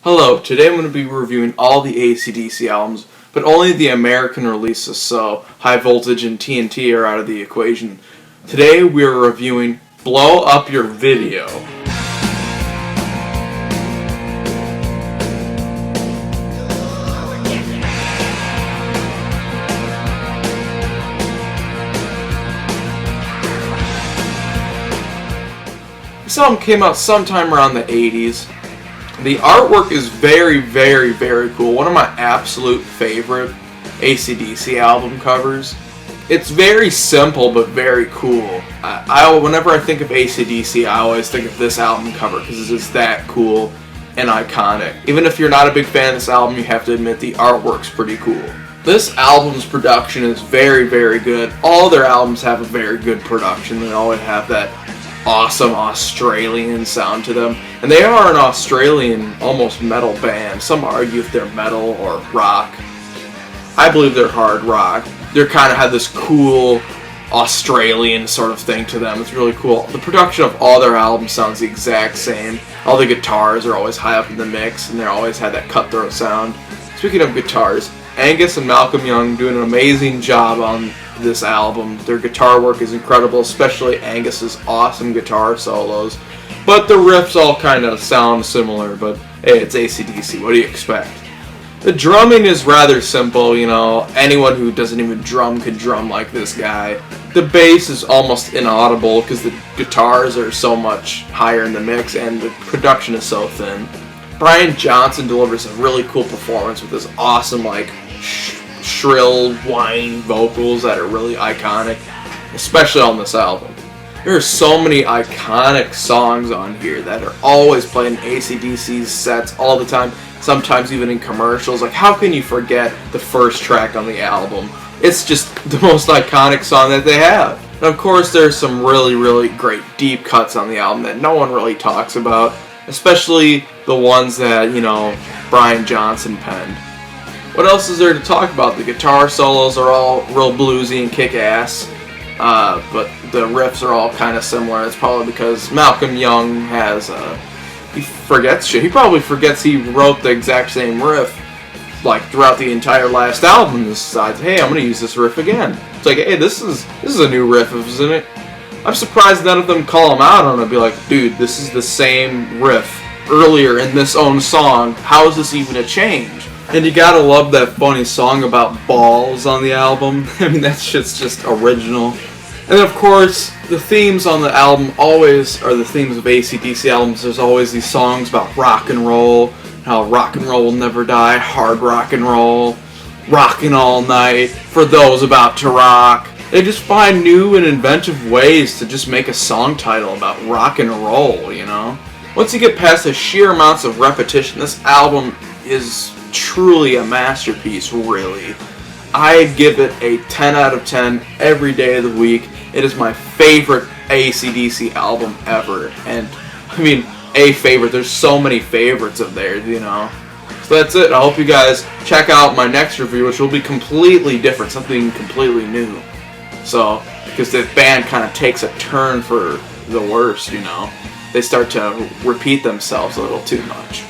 Hello, today I'm going to be reviewing all the ACDC albums, but only the American releases, so High Voltage and TNT are out of the equation. Today we are reviewing Blow Up Your Video. This album came out sometime around the 80s. The artwork is very, very, very cool. One of my absolute favorite ACDC album covers. It's very simple but very cool. Whenever I think of ACDC, I always think of this album cover because it's just that cool and iconic. Even if you're not a big fan of this album, you have to admit the artwork's pretty cool. This album's production is very, very good. All their albums have a very good production. They always have that awesome Australian sound to them, and they are an Australian almost metal band. Some argue if they're metal or rock. I believe they're hard rock. They kind of have this cool Australian sort of thing to them. It's really cool. The production of all their albums sounds the exact same. All the guitars are always high up in the mix, and they always had that cutthroat sound. Speaking of guitars, Angus and Malcolm Young do an amazing job on this album. Their guitar work is incredible, especially Angus's awesome guitar solos. But the riffs all kind of sound similar, but hey, it's ACDC, what do you expect? The drumming is rather simple, anyone who doesn't even drum could drum like this guy. The bass is almost inaudible because the guitars are so much higher in the mix and the production is so thin. Brian Johnson delivers a really cool performance with this awesome, shrill whine vocals that are really iconic, especially on this album. There are so many iconic songs on here that are always played in ACDC's sets all the time, sometimes even in commercials. How can you forget the first track on the album? It's just the most iconic song that they have. And of course, there's some really, really great deep cuts on the album that no one really talks about, especially the ones that, Brian Johnson penned. What else is there to talk about? The guitar solos are all real bluesy and kick-ass, but the riffs are all kind of similar. It's probably because Malcolm Young he forgets shit. He probably forgets he wrote the exact same riff, throughout the entire last album, and decides, hey, I'm going to use this riff again. It's hey, this is a new riff, isn't it? I'm surprised none of them call him out on it and be like, dude, this is the same riff earlier in this own song. How is this even a change? And you gotta love that funny song about balls on the album. That shit's just original. And of course, the themes on the album always are the themes of ACDC albums. There's always these songs about rock and roll, how rock and roll will never die, hard rock and roll, rockin' all night, for those about to rock. They just find new and inventive ways to just make a song title about rock and roll, Once you get past the sheer amounts of repetition, this album is truly a masterpiece, really. I give it a 10 out of 10 every day of the week. It is my favorite ACDC album ever. And, a favorite. There's so many favorites of theirs, So that's it. I hope you guys check out my next review, which will be completely different, something completely new. So, because the band kind of takes a turn for the worse, They start to repeat themselves a little too much.